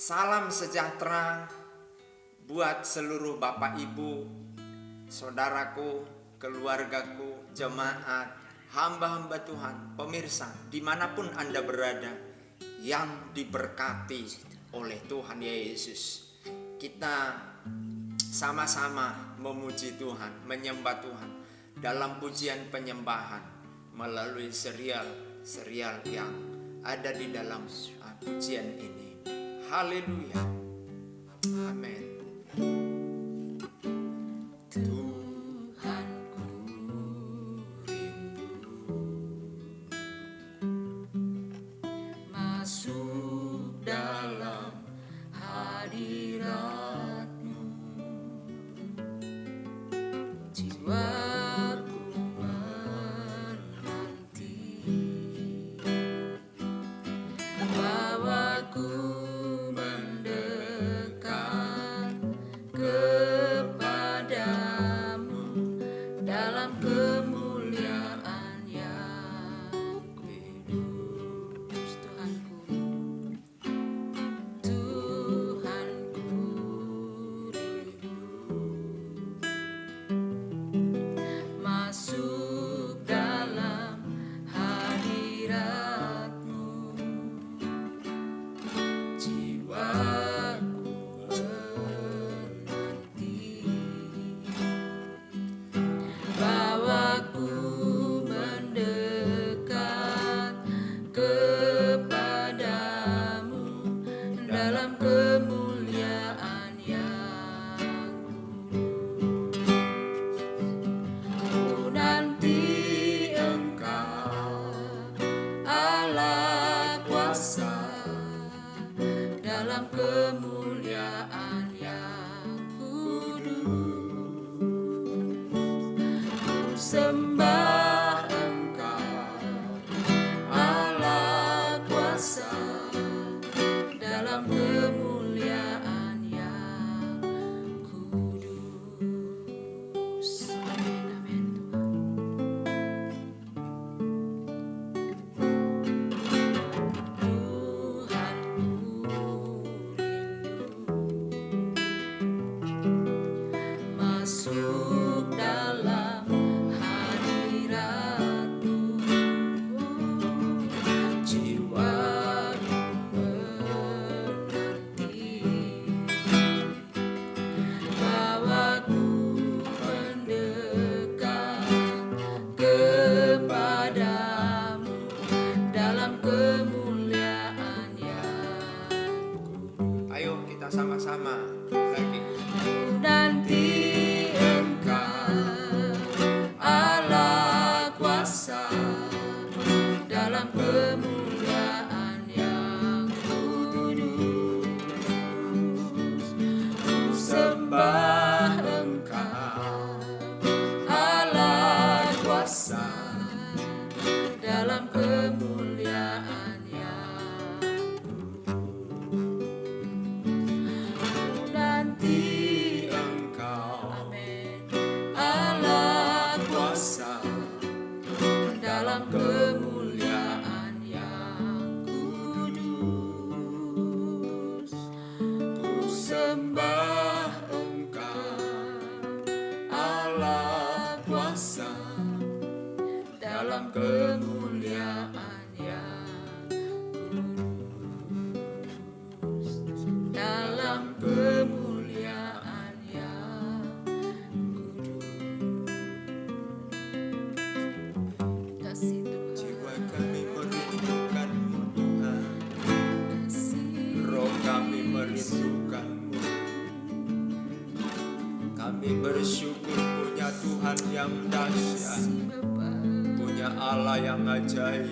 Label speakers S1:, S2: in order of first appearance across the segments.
S1: Salam sejahtera buat seluruh Bapak Ibu, saudaraku, keluargaku, jemaat, hamba-hamba Tuhan, pemirsa, dimanapun Anda berada, yang diberkati oleh Tuhan Yesus. Kita sama-sama memuji Tuhan, menyembah Tuhan dalam pujian penyembahan melalui serial yang ada di dalam pujian ini. Haleluya. Amin.
S2: Tuhanku rindu masuk dalam hadirat-Mu. Jiwaku menanti, bawaku mendekat kepadamu dalam kemuliaan yang kudus. Tuhanku rindu masuk dalam hadirat-Mu. Jiwaku menanti, bawaku mendekat kepadamu dalam kemuliaan yang ku nanti Engkau Allah kuasa dalam kemuliaan yang kudus. Ku sembah Engkau Allah kuasa dalam kemuliaan yang kudus. Amin, amin, Tuhanku masuk dalam hadirat-Mu. Jiwaku menanti, bawaku mendekat kepadamu dalam kemuliaan yang
S1: Ayo kita sama-sama lagi.
S2: nanti Engkau Allah kuasa dalam kemuliaan yang kudus. Ku sembah Engkau Allah kuasa dalam kemuliaan yang nanti
S1: Engkau
S2: Amin. Allah kuasa dalam kemuliaan yang kudus. Ku sembah Engkau Allah kuasa dalam kemuliaan yang kudus. Dalam kemuliaan yang kudus. Kasih Tuhan,
S1: jiwa kami merindukan-Mu Tuhan,
S2: kasih
S1: roh kami merindukan-Mu. Kami bersyukur punya Tuhan yang dahsyat,
S2: Bapa.
S1: punya Allah yang ajaib,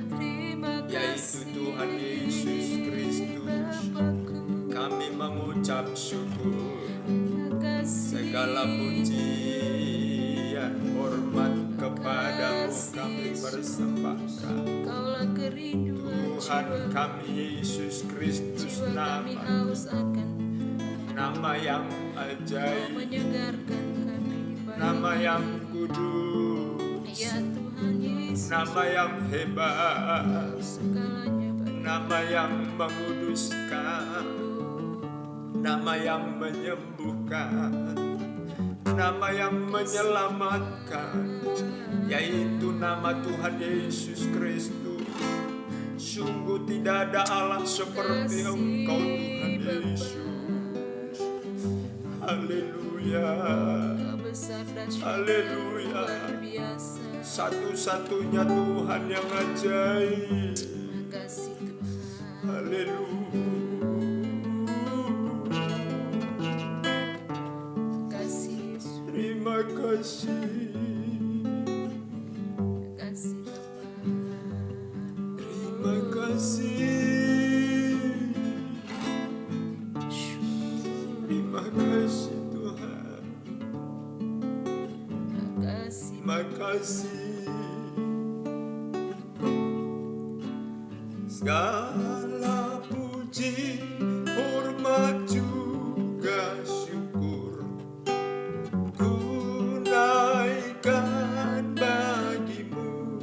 S2: Terima
S1: yaitu
S2: kasih
S1: Tuhan Yesus Kristus.
S2: Bapakku.
S1: Kami mengucap syukur,
S2: Terima kasih
S1: segala pujian, hormat kepadamu kami persembahkan.
S2: Kaulah kerinduan
S1: Tuhan
S2: jiwa,
S1: kami Yesus Kristus,
S2: jiwa kami
S1: nama
S2: haus akan
S1: nama yang ajaib,
S2: menyegarkan kami di pagi
S1: nama
S2: ini.
S1: yang kudus,
S2: Ya Tuhan Yesus,
S1: nama yang hebat,
S2: segalanya bagi
S1: nama yang menguduskan, nama yang menyembuhkan, nama yang menyelamatkan, yaitu nama Tuhan Yesus Kristus. Sungguh tidak ada Allah seperti Engkau Tuhan Yesus. Haleluya.
S2: besar dahsyat,
S1: Haleluya.
S2: luar biasa.
S1: Satu-satunya Tuhan yang ajaib.
S2: Terima kasih Tuhan.
S1: Haleluya.
S2: Kasih Yesus.
S1: Terima kasih.
S2: Kasih Bapa.
S1: Terima kasih. Terima kasih Tuhan.
S2: Kasih
S1: Terima kasih. Segala puji, hormat juga syukur ku naikkan bagimu,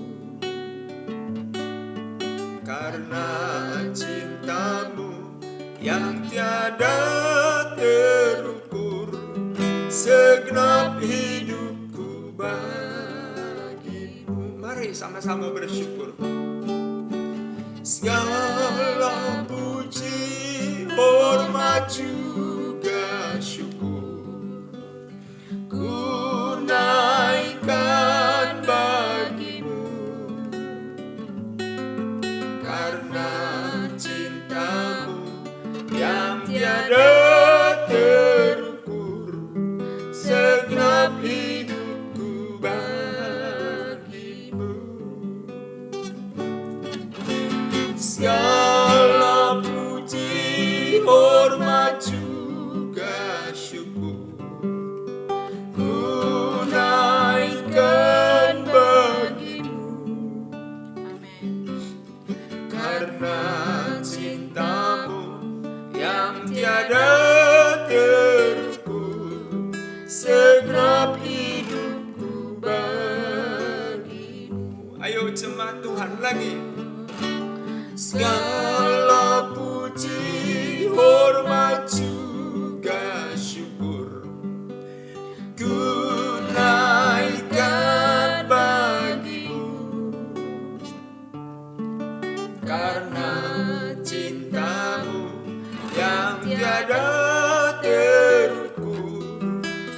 S1: karena cintamu yang tiada terukur, segenap hidupku bagimu. Mari sama-sama bersyukur. Segala puji, hormat juga syukur ku naikkan bagimu, karena cintamu yang tiada terukur, segenap hidupku bagimu. Segala puji, hormat juga syukur ku naikkan bagimu,
S2: Amin.
S1: karena cintamu yang tiada terukur, segenap hidupku bagimu. Ayo jemaat Tuhan lagi. Segala puji, hormat juga syukur ku naikkan bagimu, karena cintamu yang tiada terukur,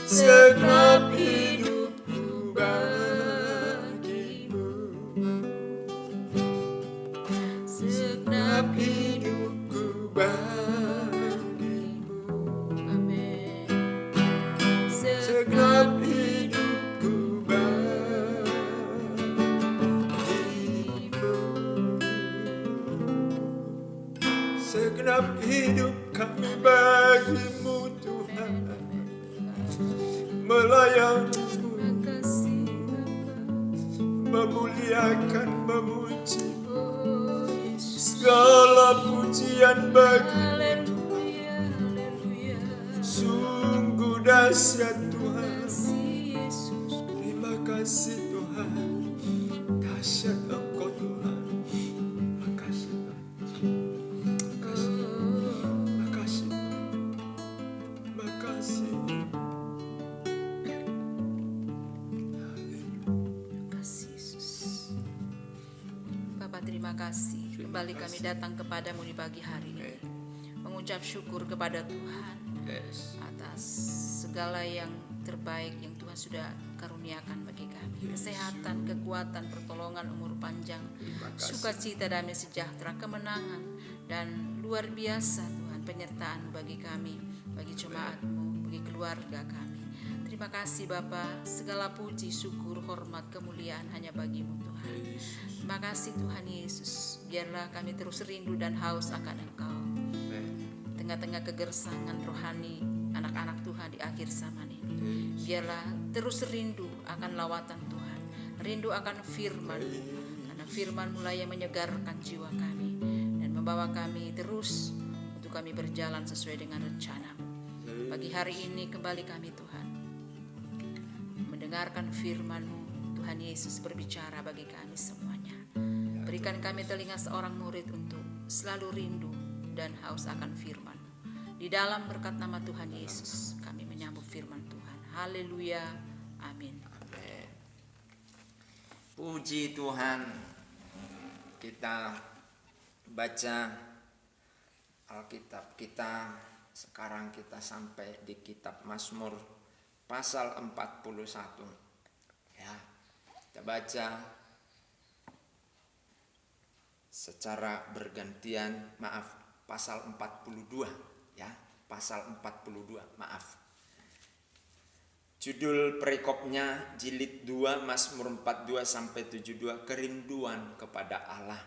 S1: segenap hidupku bagimu, segenap hidupku bagimu,
S2: Amin.
S1: segenap hidupku bagimu. Segenap hidup kami bagimu Tuhan, melayanimu,
S2: Kasih Bapa.
S1: memuliakan, memuji.
S2: Oh Yesus.
S1: Segala pujian bagi
S2: Haleluya, haleluya.
S1: sungguh dahsyat Tuhan.
S2: Kasih Yesus.
S1: Terima kasih Tuhan, dahsyat Engkau Tuhan. Makasih Tuhan. Makasih Tuhan. Makasih.
S2: Kasih Yesus. Bapak terima kasih. Kembali kami datang kepadamu di pagi hari ini, mengucap syukur kepada Tuhan
S1: Yes.
S2: atas segala yang terbaik yang Tuhan sudah karuniakan bagi kami. Kesehatan, kekuatan, pertolongan, umur panjang, sukacita, damai sejahtera, kemenangan, dan luar biasa Tuhan penyertaan bagi kami, bagi jemaat-Mu, bagi keluarga kami. Terima kasih Bapa, segala puji, syukur, hormat, kemuliaan hanya bagi-Mu Tuhan. Terima kasih Tuhan Yesus, biarlah kami terus rindu dan haus akan Engkau. Tengah-tengah kegersangan rohani anak-anak Tuhan di akhir zaman ini, biarlah terus rindu akan lawatan Tuhan, rindu akan firman, karena firman mulai menyegarkan jiwa kami dan membawa kami terus untuk kami berjalan sesuai dengan rencana. Pagi hari ini kembali kami Tuhan mendengarkan firman-Mu. Tuhan Yesus berbicara bagi kami semuanya. Berikan kami telinga seorang murid untuk selalu rindu dan haus akan firman. Di dalam berkat nama Tuhan Yesus, kami menyambut firman Tuhan. Haleluya. Amin.
S3: Amin. Puji Tuhan. Kita baca Alkitab kita. Sekarang kita sampai di kitab Mazmur pasal 41. Ya, kita baca secara bergantian, pasal 42 ya, pasal 42, Judul perikopnya jilid 2 Mazmur 42 sampai 72, kerinduan kepada Allah.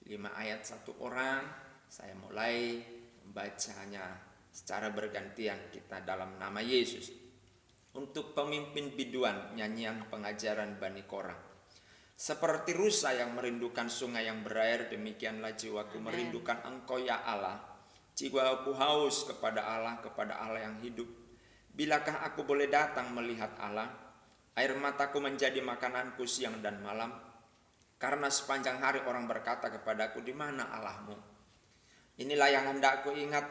S3: 5 ayat 1 orang. Saya mulai membacanya secara bergantian kita dalam nama Yesus. Untuk pemimpin biduan, nyanyian pengajaran Bani Korah. Seperti rusa yang merindukan sungai yang berair, demikianlah jiwaku merindukan Engkau ya Allah. Jiwaku haus kepada Allah yang hidup. Bilakah aku boleh datang melihat Allah? Air mataku menjadi makananku siang dan malam. Karena sepanjang hari orang berkata kepadaku, di mana Allahmu? Inilah yang hendak aku ingat.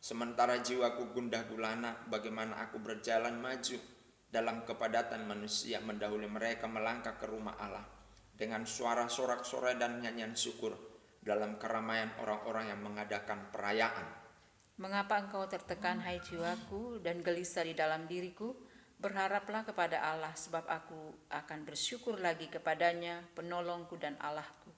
S3: Sementara jiwaku gundah gulana, bagaimana aku berjalan maju dalam kepadatan manusia, mendahului mereka melangkah ke rumah Allah dengan suara sorak-sorai dan nyanyian syukur dalam keramaian orang-orang yang mengadakan perayaan.
S2: Mengapa engkau tertekan, hai jiwaku, dan gelisah di dalam diriku? Berharaplah kepada Allah, sebab aku akan bersyukur lagi kepadanya, penolongku dan Allahku.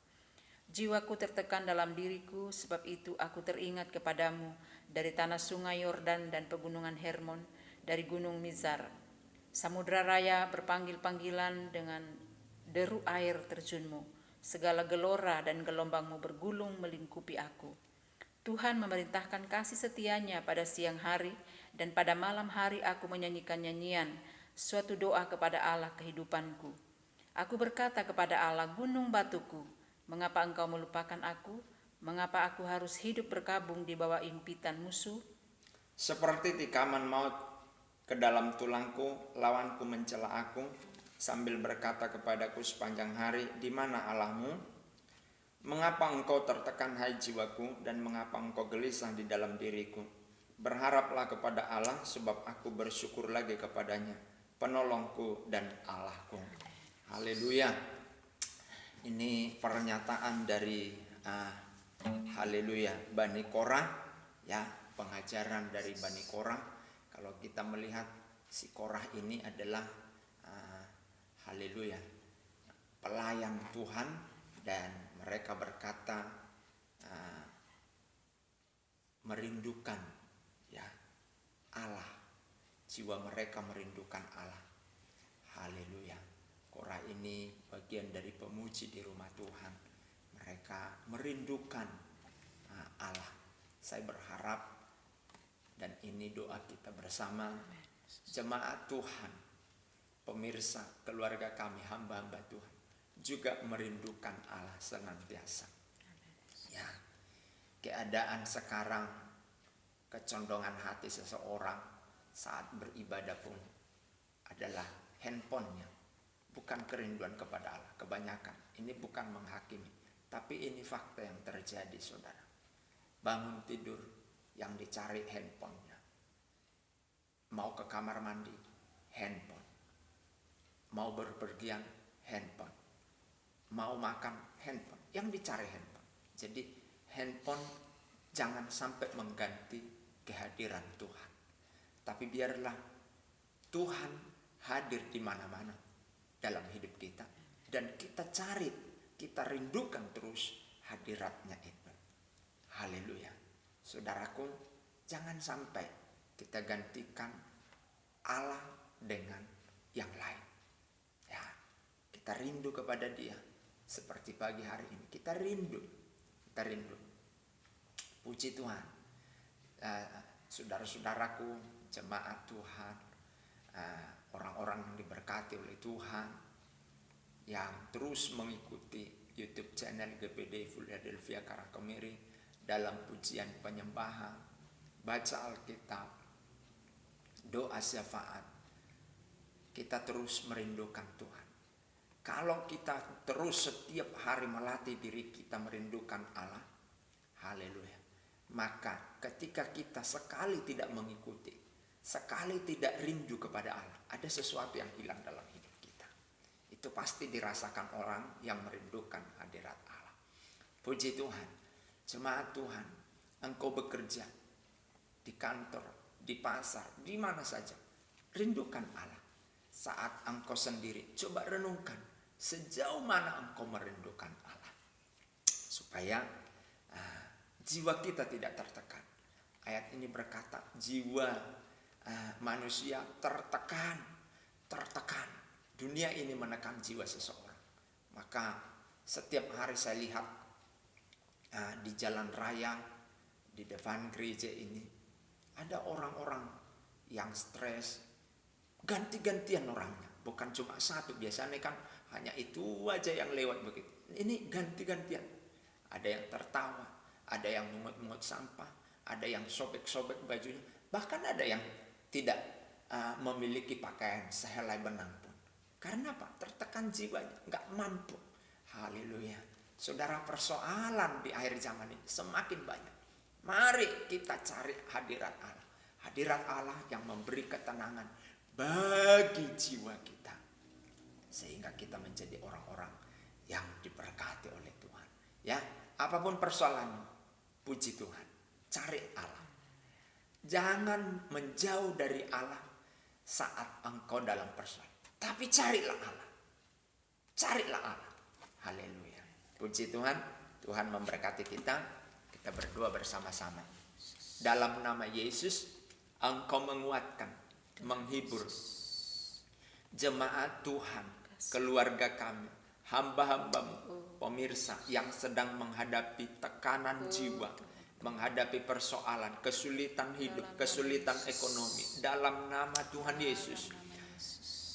S2: Jiwaku tertekan dalam diriku, sebab itu aku teringat kepadamu dari tanah sungai Yordan dan pegunungan Hermon, dari gunung Mizar. Samudra raya berpanggil-panggilan dengan deru air terjunmu. Segala gelora dan gelombangmu bergulung melingkupi aku. Tuhan memerintahkan kasih setianya pada siang hari, dan pada malam hari aku menyanyikan nyanyian, suatu doa kepada Allah kehidupanku. Aku berkata kepada Allah, gunung batuku, mengapa engkau melupakan aku? Mengapa aku harus hidup berkabung di bawah impitan musuh?
S3: Seperti tikaman maut ke dalam tulangku, lawanku mencela aku, sambil berkata kepadaku sepanjang hari, di mana Allahmu? Mengapa engkau tertekan, hai jiwaku, dan mengapa engkau gelisah di dalam diriku? Berharaplah kepada Allah, sebab aku bersyukur lagi kepadanya, penolongku dan Allahku. Haleluya. Ini pernyataan dari haleluya Bani Korah, ya, pengajaran dari Bani Korah. Kalau kita melihat si Korah ini adalah haleluya pelayan Tuhan, dan mereka berkata merindukan ya Allah. Jiwa mereka merindukan Allah. Haleluya. Korah ini bagian dari pemuji di rumah Tuhan. Mereka merindukan Allah. Saya berharap, dan ini doa kita bersama, jemaat Tuhan, pemirsa, keluarga kami, hamba-hamba Tuhan, juga merindukan Allah senantiasa. Ya, keadaan sekarang, kecondongan hati seseorang saat beribadah pun adalah handphonenya, bukan kerinduan kepada Allah. Kebanyakan, ini bukan menghakimi, tapi ini fakta yang terjadi, saudara. Bangun tidur, yang dicari handphonenya. Mau ke kamar mandi, handphone. Mau berpergian, handphone. Mau makan, handphone. Yang dicari handphone. Jadi handphone jangan sampai mengganti kehadiran Tuhan. Tapi biarlah Tuhan hadir di mana-mana dalam hidup kita, dan kita cari, kita rindukan terus hadiratnya itu. Haleluya. Saudaraku, jangan sampai kita gantikan Allah dengan yang lain. Ya, kita rindu kepada Dia seperti pagi hari ini. Kita rindu. Puji Tuhan. Saudara-saudaraku, jemaat Tuhan, orang-orang yang diberkati oleh Tuhan, yang terus mengikuti YouTube channel GPD Philadelphia Karangkemiri dalam pujian penyembahan, baca Alkitab, doa syafaat. Kita terus merindukan Tuhan. Kalau kita terus setiap hari melatih diri kita merindukan Allah, Haleluya. Maka ketika kita sekali tidak mengikuti, sekali tidak rindu kepada Allah, ada sesuatu yang hilang dalam hidup kita. Itu pasti dirasakan orang yang merindukan hadirat Allah. Puji Tuhan, jemaat Tuhan, engkau bekerja di kantor, di pasar, di mana saja. Rindukan Allah. Saat engkau sendiri, coba renungkan sejauh mana engkau merindukan Allah. Supaya jiwa kita tidak tertekan. Ayat ini berkata jiwa manusia tertekan. Dunia ini menekan jiwa seseorang. Maka setiap hari saya lihat di jalan raya, di depan gereja ini, ada orang-orang yang stres, ganti-gantian orangnya. Bukan cuma satu, biasanya kan hanya itu aja yang lewat begitu. Ini ganti-gantian. Ada yang tertawa, ada yang mungut-mungut sampah, ada yang sobek-sobek bajunya, bahkan ada yang tidak memiliki pakaian sehelai benang pun. Karena apa? Tertekan jiwanya, nggak mampu. Haleluya. Saudara, persoalan di akhir zaman ini semakin banyak. Mari kita cari hadirat Allah. Hadirat Allah yang memberi ketenangan bagi jiwa kita. Sehingga kita menjadi orang-orang yang diberkati oleh Tuhan. Ya, apapun persoalanmu, puji Tuhan, cari Allah. Jangan menjauh dari Allah saat engkau dalam persoalan. Tapi carilah Allah. Carilah Allah. Haleluya. Puji Tuhan, Tuhan memberkati kita. Kita berdoa bersama-sama. Dalam nama Yesus, engkau menguatkan, menghibur jemaat Tuhan, keluarga kami, hamba-hambamu, pemirsa yang sedang menghadapi tekanan jiwa, menghadapi persoalan, kesulitan hidup, kesulitan ekonomi. Dalam nama Tuhan Yesus,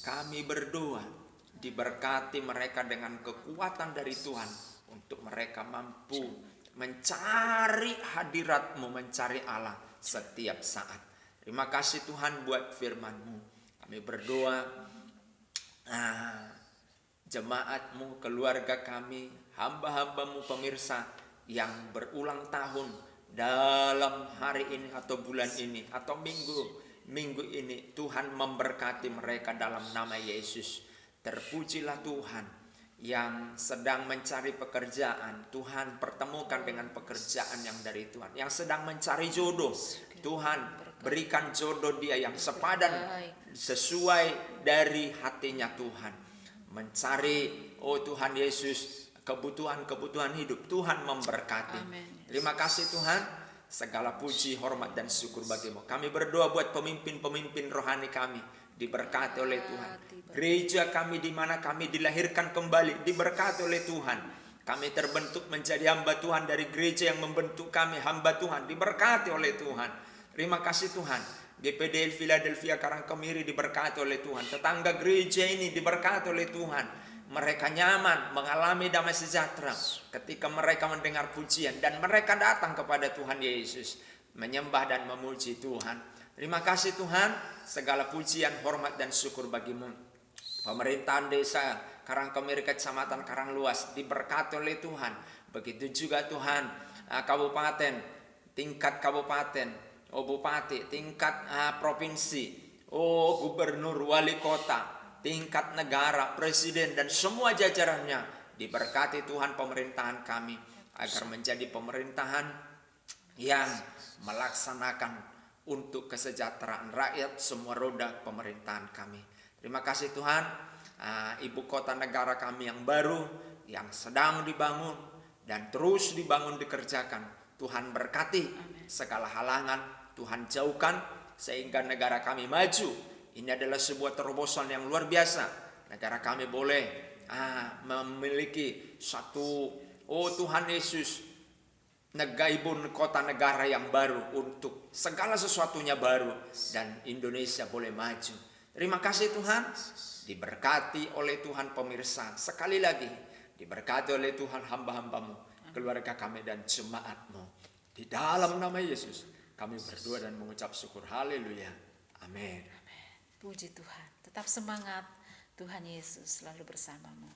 S3: kami berdoa, diberkati mereka dengan kekuatan dari Tuhan untuk mereka mampu mencari hadirat-Mu, mencari Allah setiap saat. Terima kasih Tuhan buat firman-Mu. Kami berdoa, jemaat-Mu, keluarga kami, hamba-hamba-Mu, pemirsa yang berulang tahun dalam hari ini atau bulan ini atau minggu ini, Tuhan memberkati mereka dalam nama Yesus. Terpujilah Tuhan. Yang sedang mencari pekerjaan, Tuhan pertemukan dengan pekerjaan yang dari Tuhan. Yang sedang mencari jodoh, Tuhan berikan jodoh dia yang sepadan sesuai dari hatinya Tuhan. Mencari, oh Tuhan Yesus, kebutuhan hidup, Tuhan memberkati. Terima kasih Tuhan, segala puji, hormat dan syukur bagimu. Kami berdoa buat pemimpin-pemimpin rohani kami, diberkati oleh Tuhan. Gereja kami di mana kami dilahirkan kembali, diberkati oleh Tuhan. Kami terbentuk menjadi hamba Tuhan dari gereja yang membentuk kami, hamba Tuhan, diberkati oleh Tuhan. Terima kasih Tuhan. GPDL Philadelphia Karangkemiri diberkati oleh Tuhan. Tetangga gereja ini diberkati oleh Tuhan. Mereka nyaman, mengalami damai sejahtera ketika mereka mendengar pujian dan mereka datang kepada Tuhan Yesus, menyembah dan memuji Tuhan. Terima kasih Tuhan, segala pujian, hormat dan syukur bagimu. Pemerintahan desa Karangkemiri Kecamatan Karangluas diberkati oleh Tuhan. Begitu juga Tuhan, kabupaten, tingkat kabupaten, bupati, tingkat provinsi, gubernur, wali kota, tingkat negara, presiden dan semua jajarannya. Diberkati Tuhan pemerintahan kami agar menjadi pemerintahan yang melaksanakan untuk kesejahteraan rakyat semua roda pemerintahan kami. Terima kasih Tuhan, ibu kota negara kami yang baru, yang sedang dibangun dan terus dibangun dikerjakan. Tuhan berkati, segala halangan Tuhan jauhkan sehingga negara kami maju. Ini adalah sebuah terobosan yang luar biasa. Negara kami boleh memiliki satu, Tuhan Yesus, ibu kota negara yang baru untuk segala sesuatunya baru dan Indonesia boleh maju. Terima kasih Tuhan, diberkati oleh Tuhan pemirsa. Sekali lagi, diberkati oleh Tuhan hamba-hambamu, keluarga kami dan jemaat-Mu. Di dalam nama Yesus, kami berdoa dan mengucap syukur. Haleluya. Amin.
S2: Puji Tuhan. Tetap semangat. Tuhan Yesus selalu bersamamu.